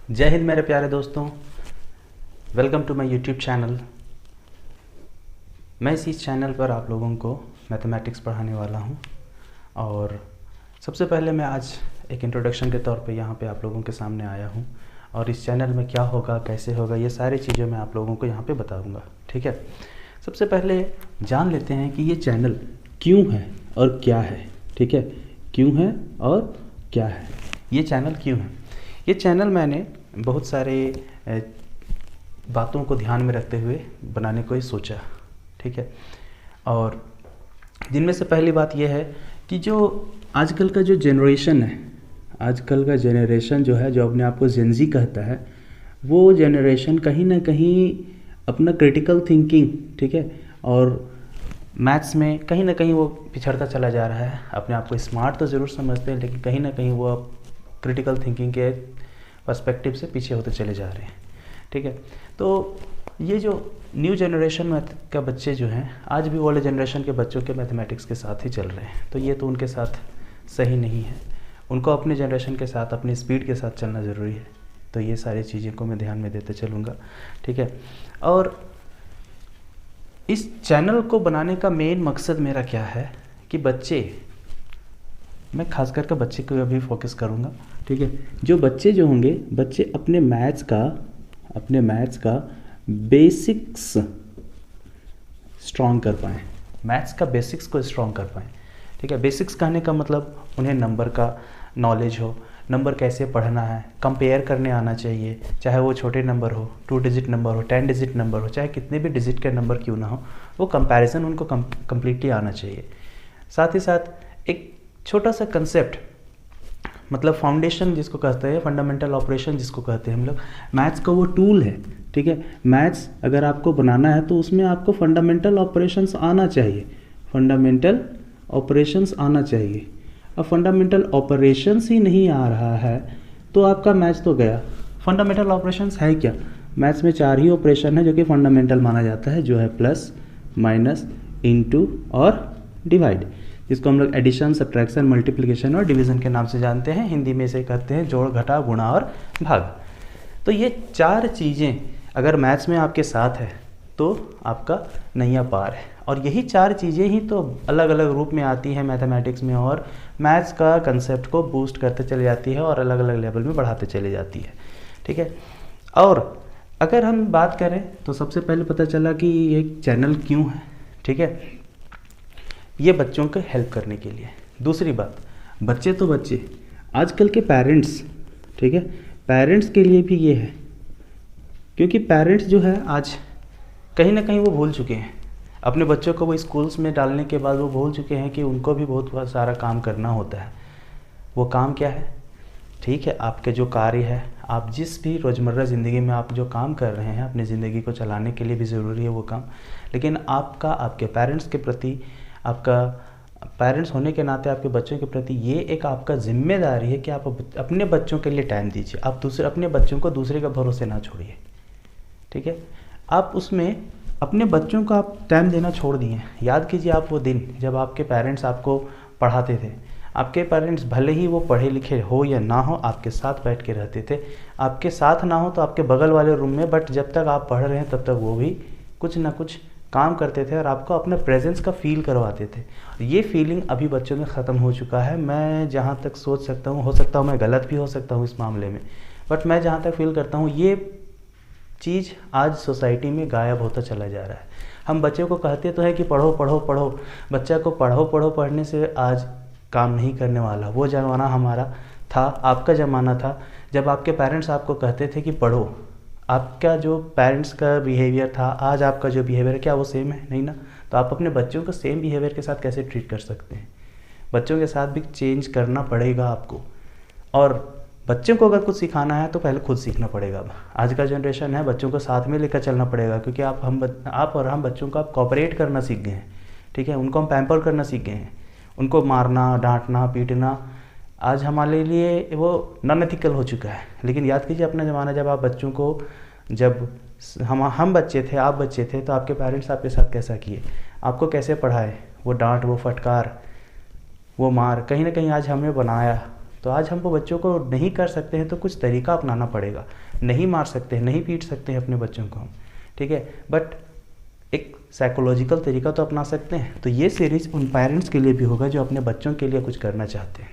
जय हिंद मेरे प्यारे दोस्तों, welcome to my YouTube channel. मैं इस चैनल पर आप लोगों को मैथमेटिक्स पढ़ाने वाला हूं और सबसे पहले मैं आज एक इंट्रोडक्शन के तौर पे यहाँ पे आप लोगों के सामने आया हूँ और इस चैनल में क्या होगा, कैसे होगा, ये सारी चीज़ें मैं आप लोगों को यहाँ पे बताऊँगा। ठीक है, सबसे पहले जान लेते हैं कि ये चैनल क्यों है और क्या है। ठीक है, क्यों है और क्या है, ये चैनल क्यों है। ये चैनल मैंने बहुत सारे बातों को ध्यान में रखते हुए बनाने को ही सोचा। ठीक है, और जिनमें से पहली बात यह है कि जो आजकल का जो जनरेशन है, आजकल का जनरेशन जो है, जो अपने आप को जेनजी कहता है, वो जनरेशन कहीं ना कहीं अपना क्रिटिकल थिंकिंग, ठीक है, और मैथ्स में कहीं ना कहीं वो पिछड़ता चला जा रहा है। अपने आप को स्मार्ट तो ज़रूर समझते हैं, लेकिन कहीं ना कहीं वो अब क्रिटिकल थिंकिंग के पर्सपेक्टिव से पीछे होते चले जा रहे हैं। ठीक है, तो ये जो न्यू जनरेशन में का बच्चे जो हैं, आज भी ओल्ड जनरेशन के बच्चों के मैथमेटिक्स के साथ ही चल रहे हैं, तो ये तो उनके साथ सही नहीं है। उनको अपने जनरेशन के साथ, अपनी स्पीड के साथ चलना ज़रूरी है। तो ये सारी चीज़ें को मैं ध्यान में देते चलूँगा। ठीक है, और इस चैनल को बनाने का मेन मकसद मेरा क्या है कि बच्चे, मैं खास करके बच्चे को अभी फोकस करूँगा। ठीक है, जो बच्चे जो होंगे, बच्चे अपने मैथ्स का बेसिक्स स्ट्रॉन्ग कर पाएँ, मैथ्स का बेसिक्स को स्ट्रॉन्ग कर पाएँ। ठीक है, बेसिक्स कहने का मतलब उन्हें नंबर का नॉलेज हो, नंबर कैसे पढ़ना है, कंपेयर करने आना चाहिए, चाहे वो छोटे नंबर हो, 2 डिजिट नंबर हो, 10 डिजिट नंबर हो, चाहे कितने भी डिजिट के नंबर क्यों ना हो, वो कंपैरिजन उनको कम्प्लीटली आना चाहिए। साथ ही साथ एक छोटा सा कंसेप्ट, मतलब फाउंडेशन जिसको कहते हैं, फंडामेंटल ऑपरेशन जिसको कहते हैं हम लोग, मैथ्स का वो टूल है। ठीक है, मैथ्स अगर आपको बनाना है तो उसमें आपको फंडामेंटल ऑपरेशंस आना चाहिए, फंडामेंटल ऑपरेशंस आना चाहिए। अब फंडामेंटल ऑपरेशंस ही नहीं आ रहा है तो आपका मैथ्स तो गया। फंडामेंटल ऑपरेशंस है क्या? मैथ्स में 4 ही ऑपरेशन है जो कि फंडामेंटल माना जाता है, जो है प्लस, माइनस, इनटू और डिवाइड, जिसको हम लोग एडिशन, सब्ट्रैक्शन, मल्टीप्लिकेशन और डिवीज़न के नाम से जानते हैं। हिंदी में इसे कहते हैं जोड़, घटा, गुणा और भाग। तो ये 4 चीज़ें अगर मैथ्स में आपके साथ है तो आपका नैया पार है। और यही 4 चीज़ें ही तो अलग अलग रूप में आती हैं मैथमेटिक्स में और मैथ्स का कंसेप्ट को बूस्ट करते चले जाती है और अलग अलग लेवल में बढ़ाते चले जाती है। ठीक है, और अगर हम बात करें तो सबसे पहले पता चला कि ये चैनल क्यों है। ठीक है, ये बच्चों को हेल्प करने के लिए। दूसरी बात, बच्चे तो बच्चे, आजकल के पेरेंट्स, ठीक है, पेरेंट्स के लिए भी ये है, क्योंकि पेरेंट्स जो है आज कहीं ना कहीं वो भूल चुके हैं अपने बच्चों को। वो स्कूल्स में डालने के बाद वो भूल चुके हैं कि उनको भी बहुत सारा काम करना होता है। वो काम क्या है? ठीक है, आपके जो कार्य है, आप जिस भी रोज़मर्रा ज़िंदगी में आप जो काम कर रहे हैं, अपनी ज़िंदगी को चलाने के लिए भी ज़रूरी है वो काम। लेकिन आपका, आपके पेरेंट्स के प्रति, आपका पेरेंट्स होने के नाते आपके बच्चों के प्रति ये एक आपका जिम्मेदारी है कि आप अपने बच्चों के लिए टाइम दीजिए। आप अपने बच्चों को दूसरे का भरोसे ना छोड़िए। ठीक है, आप उसमें अपने बच्चों को आप टाइम देना छोड़ दिए। याद कीजिए आप वो दिन जब आपके पेरेंट्स आपको पढ़ाते थे। आपके पेरेंट्स भले ही वो पढ़े लिखे हो या ना हो, आपके साथ बैठ के रहते थे। आपके साथ ना हो तो आपके बगल वाले रूम में, बट जब तक आप पढ़ रहे हैं तब तक वो भी कुछ ना कुछ काम करते थे और आपको अपने प्रेजेंस का फील करवाते थे। ये फीलिंग अभी बच्चों में ख़त्म हो चुका है। मैं जहाँ तक सोच सकता हूँ, हो सकता हूँ मैं गलत भी हो सकता हूँ इस मामले में, बट मैं जहाँ तक फील करता हूँ ये चीज़ आज सोसाइटी में गायब होता चला जा रहा है। हम बच्चे को कहते तो है कि पढ़ो पढ़ो पढ़ो, बच्चा को पढ़ो पढ़ो पढ़ने से आज काम नहीं करने वाला। वो ज़माना हमारा था, आपका ज़माना था, जब आपके पेरेंट्स आपको कहते थे कि पढ़ो। आपका जो पेरेंट्स का बिहेवियर था, आज आपका जो बिहेवियर है, क्या वो सेम है? नहीं ना। तो आप अपने बच्चों को सेम बिहेवियर के साथ कैसे ट्रीट कर सकते हैं? बच्चों के साथ भी चेंज करना पड़ेगा आपको। और बच्चों को अगर कुछ सिखाना है तो पहले खुद सीखना पड़ेगा। आज का जनरेशन है, बच्चों को साथ में लेकर चलना पड़ेगा, क्योंकि आप और हम बच्चों को आप कॉपरेट करना सीख गए हैं। ठीक है, उनको हम पैम्पर करना सीख गए हैं। उनको मारना, डांटना, पीटना आज हमारे लिए वो नॉन एथिकल हो चुका है। लेकिन याद कीजिए अपना ज़माना, जब आप बच्चों को, जब हम बच्चे थे, आप बच्चे थे, तो आपके पेरेंट्स आपके साथ कैसा किए, आपको कैसे पढ़ाए? वो डांट, वो फटकार, वो मार कहीं ना कहीं आज हमें बनाया। तो आज हम वो बच्चों को नहीं कर सकते हैं तो कुछ तरीका अपनाना पड़ेगा। नहीं मार सकते हैं, नहीं पीट सकते हैं अपने बच्चों को हम, ठीक है, बट एक साइकोलॉजिकल तरीका तो अपना सकते हैं। तो ये सीरीज़ उन पेरेंट्स के लिए भी होगा जो अपने बच्चों के लिए कुछ करना चाहते हैं,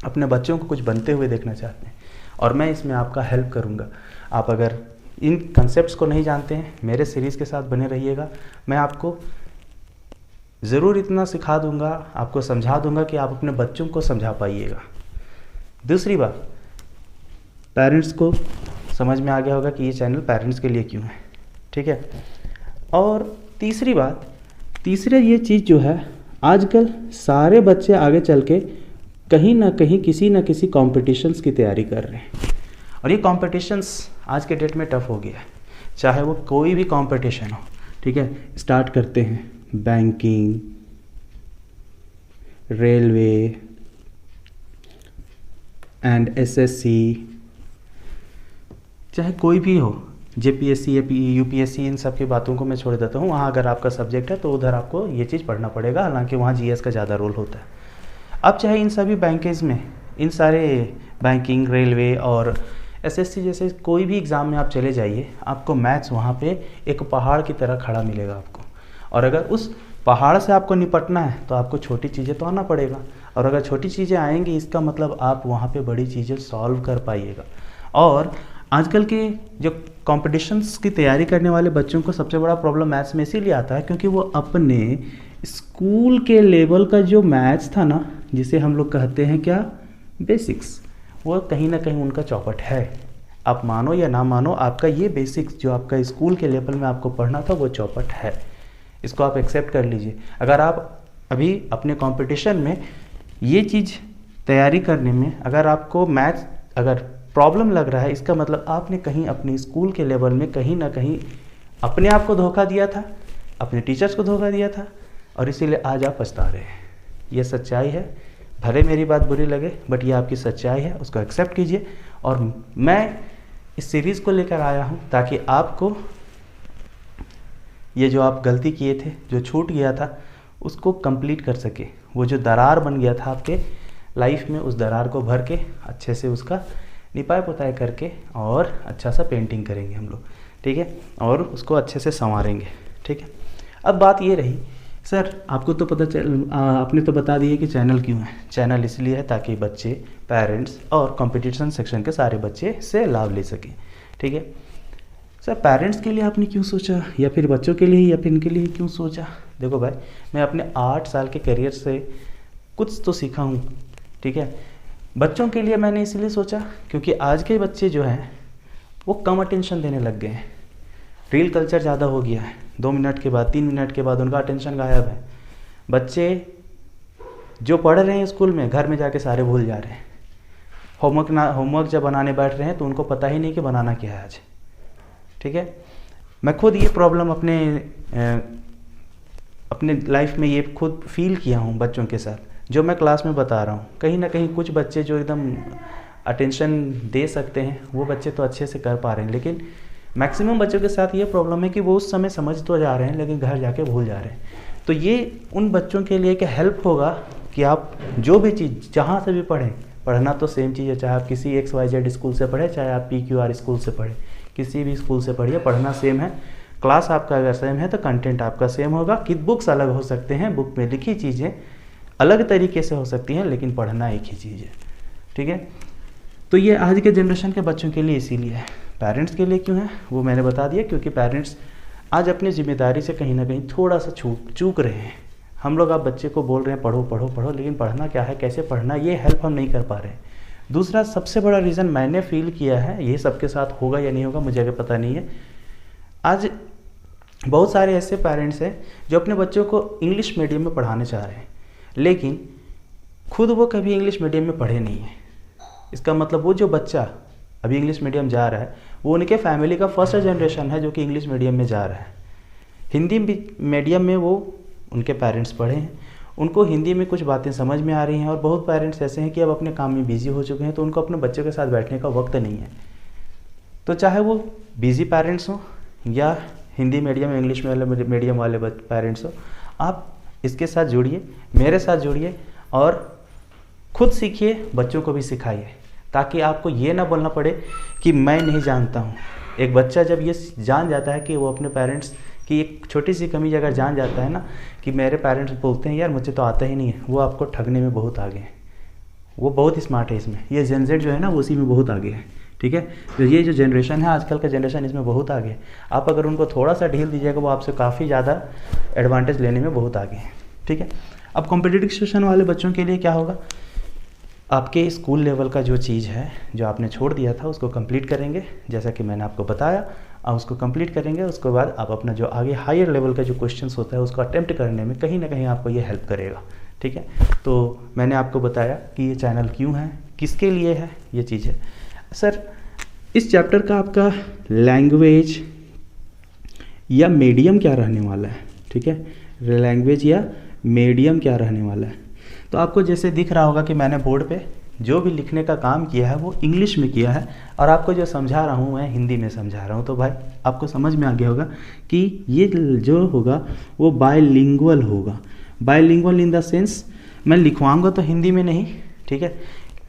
अपने बच्चों को कुछ बनते हुए देखना चाहते हैं, और मैं इसमें आपका हेल्प करूँगा। आप अगर इन कंसेप्ट्स को नहीं जानते हैं, मेरे सीरीज़ के साथ बने रहिएगा। मैं आपको ज़रूर इतना सिखा दूंगा, आपको समझा दूंगा कि आप अपने बच्चों को समझा पाइएगा। दूसरी बात, पेरेंट्स को समझ में आ गया होगा कि ये चैनल पेरेंट्स के लिए क्यों है, ठीक है। और तीसरी बात, तीसरी ये चीज़ जो है, आजकल सारे बच्चे आगे चल के कहीं ना कहीं किसी न किसी कॉम्पिटिशन्स की तैयारी कर रहे हैं, और ये कॉम्पिटिशन्स आज के डेट में टफ़ हो गया है, चाहे वो कोई भी कॉम्पिटिशन हो, ठीक है। स्टार्ट करते हैं बैंकिंग, रेलवे एंड एसएससी, चाहे कोई भी हो, जेपीएससी या यूपीएससी, इन सब की बातों को मैं छोड़ देता हूँ। वहाँ अगर आपका सब्जेक्ट है तो उधर आपको ये चीज़ पढ़ना पड़ेगा, हालांकि वहाँ जीएस का ज़्यादा रोल होता है। अब चाहे इन सभी बैंकेज में, इन सारे बैंकिंग, रेलवे और एसएससी जैसे कोई भी एग्ज़ाम में आप चले जाइए, आपको मैथ्स वहाँ पे एक पहाड़ की तरह खड़ा मिलेगा आपको। और अगर उस पहाड़ से आपको निपटना है तो आपको छोटी चीज़ें तो आना पड़ेगा, और अगर छोटी चीज़ें आएंगी इसका मतलब आप वहाँ पे बड़ी चीज़ें सॉल्व कर पाइएगा। और आजकल के जो कॉम्पिटिशन्स की तैयारी करने वाले बच्चों को सबसे बड़ा प्रॉब्लम मैथ्स में इसीलिए आता है क्योंकि वो अपने स्कूल के लेवल का जो मैथ्स था ना, जिसे हम लोग कहते हैं क्या, बेसिक्स, वो कहीं ना कहीं उनका चौपट है। आप मानो या ना मानो, आपका ये बेसिक्स जो आपका स्कूल के लेवल में आपको पढ़ना था वो चौपट है, इसको आप एक्सेप्ट कर लीजिए। अगर आप अभी अपने कंपटीशन में ये चीज़ तैयारी करने में अगर आपको मैथ्स अगर प्रॉब्लम लग रहा है, इसका मतलब आपने कहीं अपने स्कूल के लेवल में कहीं ना कहीं अपने आप को धोखा दिया था, अपने टीचर्स को धोखा दिया था, और इसीलिए आज आप पछता रहे हैं। ये सच्चाई है, भले मेरी बात बुरी लगे बट ये आपकी सच्चाई है, उसको एक्सेप्ट कीजिए। और मैं इस सीरीज़ को लेकर आया हूँ ताकि आपको ये जो आप गलती किए थे, जो छूट गया था, उसको कंप्लीट कर सके। वो जो दरार बन गया था आपके लाइफ में, उस दरार को भर के अच्छे से उसका निपाय पुताई करके और अच्छा सा पेंटिंग करेंगे हम लोग, ठीक है, और उसको अच्छे से संवारेंगे, ठीक है। अब बात ये रही, सर आपको तो पता आपने तो बता दिया कि चैनल क्यों है। चैनल इसलिए है ताकि बच्चे, पेरेंट्स और कंपटीशन सेक्शन के सारे बच्चे से लाभ ले सकें, ठीक है। सर पेरेंट्स के लिए आपने क्यों सोचा, या फिर बच्चों के लिए, या फिर इनके लिए क्यों सोचा? देखो भाई, मैं अपने 8 साल के करियर से कुछ तो सीखा हूँ, ठीक है। बच्चों के लिए मैंने इसलिए सोचा क्योंकि आज के बच्चे जो हैं वो कम अटेंशन देने लग गए हैं। रील कल्चर ज़्यादा हो गया है, 2 मिनट के बाद 3 मिनट के बाद उनका अटेंशन गायब है। बच्चे जो पढ़ रहे हैं स्कूल में, घर में जाके सारे भूल जा रहे हैं। होमवर्क जब बनाने बैठ रहे हैं तो उनको पता ही नहीं कि बनाना क्या है आज, ठीक है। मैं खुद ये प्रॉब्लम अपने लाइफ में ये खुद फील किया हूँ बच्चों के साथ, जो मैं क्लास में बता रहा हूँ। कहीं ना कहीं कुछ बच्चे जो एकदम अटेंशन दे सकते हैं वो बच्चे तो अच्छे से कर पा रहे हैं, लेकिन मैक्सिमम बच्चों के साथ ये प्रॉब्लम है कि वो उस समय समझ तो जा रहे हैं लेकिन घर जाके भूल जा रहे हैं। तो ये उन बच्चों के लिए एक हेल्प होगा कि आप जो भी चीज़ जहाँ से भी पढ़ें, पढ़ना तो सेम चीज़ है, चाहे आप किसी XYZ स्कूल से पढ़ें, चाहे आप PQR स्कूल से पढ़ें, किसी भी स्कूल से पढ़िए, पढ़ना सेम है। क्लास आपका अगर सेम है तो कंटेंट आपका सेम होगा। कि बुक्स अलग हो सकते हैं, बुक में लिखी चीज़ें अलग तरीके से हो सकती हैं, लेकिन पढ़ना एक ही चीज़ है, ठीक है। तो ये आज के जनरेशन के बच्चों के लिए इसीलिए है। पेरेंट्स के लिए क्यों है वो मैंने बता दिया, क्योंकि पेरेंट्स आज अपनी जिम्मेदारी से कहीं ना कहीं थोड़ा सा चूक रहे हैं। हम लोग आप बच्चे को बोल रहे हैं पढ़ो पढ़ो पढ़ो, लेकिन पढ़ना क्या है, कैसे पढ़ना, ये हेल्प हम नहीं कर पा रहे हैं। दूसरा सबसे बड़ा रीज़न मैंने फील किया है, ये सबके साथ होगा या नहीं होगा मुझे अगर पता नहीं है, आज बहुत सारे ऐसे पेरेंट्स हैं जो अपने बच्चों को इंग्लिश मीडियम में पढ़ाने चाह रहे हैं, लेकिन खुद वो कभी इंग्लिश मीडियम में पढ़े नहीं है। इसका मतलब वो जो बच्चा अभी इंग्लिश मीडियम जा रहा है वो उनके फैमिली का फर्स्ट जनरेशन है जो कि इंग्लिश मीडियम में जा रहा है। हिंदी मीडियम में वो उनके पेरेंट्स पढ़े हैं, उनको हिंदी में कुछ बातें समझ में आ रही हैं, और बहुत पेरेंट्स ऐसे हैं कि अब अपने काम में बिजी हो चुके हैं तो उनको अपने बच्चों के साथ बैठने का वक्त नहीं है। तो चाहे वो बिजी पेरेंट्स हों या हिंदी मीडियम इंग्लिश मीडियम वाले पेरेंट्स हो, आप इसके साथ जुड़िए, मेरे साथ जुड़िए और खुद सीखिए, बच्चों को भी सिखाइए, ताकि आपको ये ना बोलना पड़े कि मैं नहीं जानता हूँ। एक बच्चा जब ये जान जाता है कि वो अपने पेरेंट्स की एक छोटी सी कमी अगर जान जाता है ना, कि मेरे पेरेंट्स बोलते हैं यार मुझे तो आता ही नहीं है, वो आपको ठगने में बहुत आगे हैं। वो बहुत स्मार्ट है इसमें। ये जेन ज़ेड जो है ना वो उसी में बहुत आगे है, ठीक है। तो ये जो जनरेशन है आजकल का जनरेशन, इसमें बहुत आगे है। आप अगर उनको थोड़ा सा ढील दीजिएगा, वो आपसे काफ़ी ज़्यादा एडवांटेज लेने में बहुत आगे है, ठीक है। अब कॉम्पिटिटिव सेशन वाले बच्चों के लिए क्या होगा, आपके स्कूल लेवल का जो चीज़ है जो आपने छोड़ दिया था उसको कंप्लीट करेंगे, जैसा कि मैंने आपको बताया। आप उसको कंप्लीट करेंगे, उसके बाद आप अपना जो आगे हायर लेवल का जो क्वेश्चंस होता है उसको अटेम्प्ट करने में कहीं ना कहीं आपको ये हेल्प करेगा, ठीक है। तो मैंने आपको बताया कि ये चैनल क्यों है, किसके लिए है, ये चीज़ है। सर इस चैप्टर का आपका लैंग्वेज या मीडियम क्या रहने वाला है, ठीक है, लैंग्वेज या मीडियम क्या रहने वाला है। तो आपको जैसे दिख रहा होगा कि मैंने बोर्ड पे जो भी लिखने का काम किया है वो इंग्लिश में किया है, और आपको जो समझा रहा हूँ मैं हिंदी में समझा रहा हूँ। तो भाई आपको समझ में आ गया होगा कि ये जो होगा वो बायलिंगुअल होगा। बायलिंगुअल इन द सेंस मैं लिखवाऊंगा तो हिंदी में नहीं, ठीक है,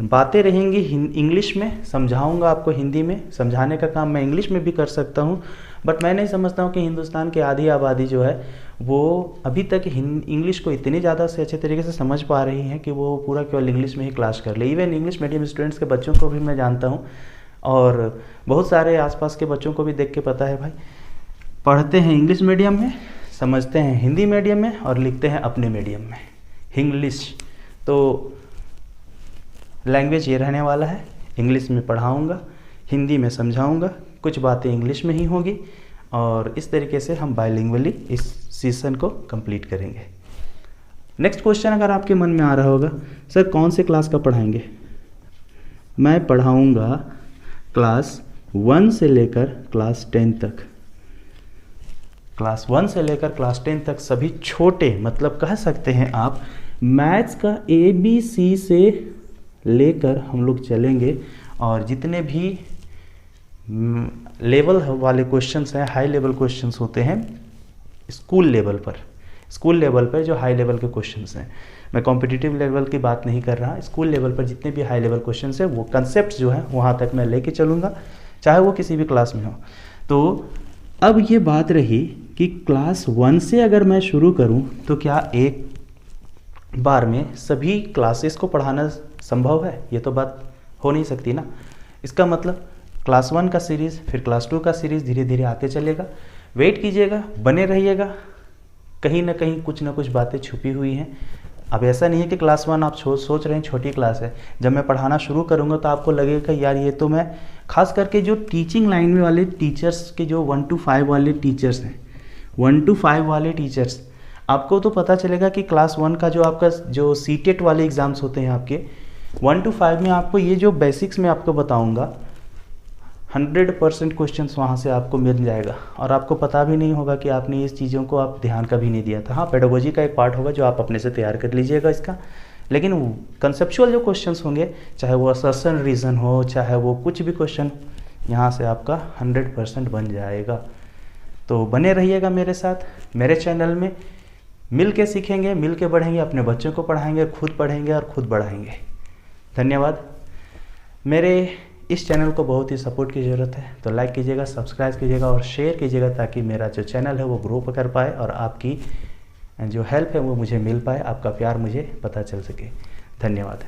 बातें रहेंगी इंग्लिश में, समझाऊंगा आपको हिंदी में, समझाने का काम मैं इंग्लिश में भी कर सकता हूँ। बट मैं नहीं समझता हूँ कि हिंदुस्तान की आधी आबादी जो है वो अभी तक इंग्लिश को इतनी ज़्यादा से अच्छे तरीके से समझ पा रही है कि वो पूरा केवल इंग्लिश में ही क्लास कर ले। इवन इंग्लिश मीडियम स्टूडेंट्स के बच्चों को भी मैं जानता हूँ, और बहुत सारे आसपास के बच्चों को भी देख के पता है भाई, पढ़ते हैं इंग्लिश मीडियम में, समझते हैं हिंदी मीडियम में, और लिखते हैं अपने मीडियम में इंग्लिश। तो लैंग्वेज ये रहने वाला है, इंग्लिश में पढ़ाऊँगा, हिंदी में समझाऊँगा, कुछ बातें इंग्लिश में ही होगी, और इस तरीके से हम बायलिंगुअली इस सेशन को कंप्लीट करेंगे। नेक्स्ट क्वेश्चन अगर आपके मन में आ रहा होगा, सर कौन से क्लास का पढ़ाएंगे। मैं पढ़ाऊँगा क्लास 1 से लेकर क्लास 10 तक। क्लास 1 से लेकर क्लास 10 तक सभी छोटे, मतलब कह सकते हैं आप मैथ्स का ABC से लेकर हम लोग चलेंगे, और जितने भी लेवल वाले क्वेश्चंस हैं, हाई लेवल क्वेश्चंस होते हैं स्कूल लेवल पर जो हाई लेवल के क्वेश्चंस हैं, मैं कॉम्पिटिटिव लेवल की बात नहीं कर रहा, स्कूल लेवल पर जितने भी हाई लेवल क्वेश्चंस हैं वो कंसेप्ट जो है वहाँ तक मैं लेके चलूँगा, चाहे वो किसी भी क्लास में हो। तो अब ये बात रही कि क्लास 1 से अगर मैं शुरू करूँ तो क्या एक बार में सभी क्लासेस को पढ़ाना संभव है, ये तो बात हो नहीं सकती ना। इसका मतलब क्लास 1 का सीरीज़, फिर क्लास 2 का सीरीज़ धीरे धीरे आते चलेगा। वेट कीजिएगा, बने रहिएगा, कहीं ना कहीं कुछ ना कुछ बातें छुपी हुई हैं। अब ऐसा नहीं है कि क्लास 1 आप सोच रहे हैं छोटी क्लास है, जब मैं पढ़ाना शुरू करूँगा तो आपको लगेगा यार ये तो मैं, खास करके जो टीचिंग लाइन में वाले टीचर्स के जो 1 to 5 वाले टीचर्स हैं, 1 to 5 वाले टीचर्स, आपको तो पता चलेगा कि क्लास 1 का जो आपका जो सीटेट वाले एग्ज़ाम्स होते हैं आपके 1 to 5 में, आपको ये जो बेसिक्स में आपको बताऊंगा 100% क्वेश्चंस वहाँ से आपको मिल जाएगा, और आपको पता भी नहीं होगा कि आपने इस चीज़ों को आप ध्यान कभी नहीं दिया था। हाँ, पेडागोजी का एक पार्ट होगा जो आप अपने से तैयार कर लीजिएगा इसका, लेकिन कंसेप्चुअल जो क्वेश्चंस होंगे, चाहे वो असर्शन रीज़न हो, चाहे वो कुछ भी क्वेश्चन, यहाँ से आपका 100% बन जाएगा। तो बने रहिएगा मेरे साथ, मेरे चैनल में, मिल के सीखेंगे, मिल के बढ़ेंगे, अपने बच्चों को पढ़ाएंगे, खुद पढ़ेंगे और खुद बढ़ाएंगे। धन्यवाद। मेरे इस चैनल को बहुत ही सपोर्ट की ज़रूरत है, तो लाइक कीजिएगा, सब्सक्राइब कीजिएगा और शेयर कीजिएगा, ताकि मेरा जो चैनल है वो ग्रो कर पाए और आपकी जो हेल्प है वो मुझे मिल पाए, आपका प्यार मुझे पता चल सके। धन्यवाद।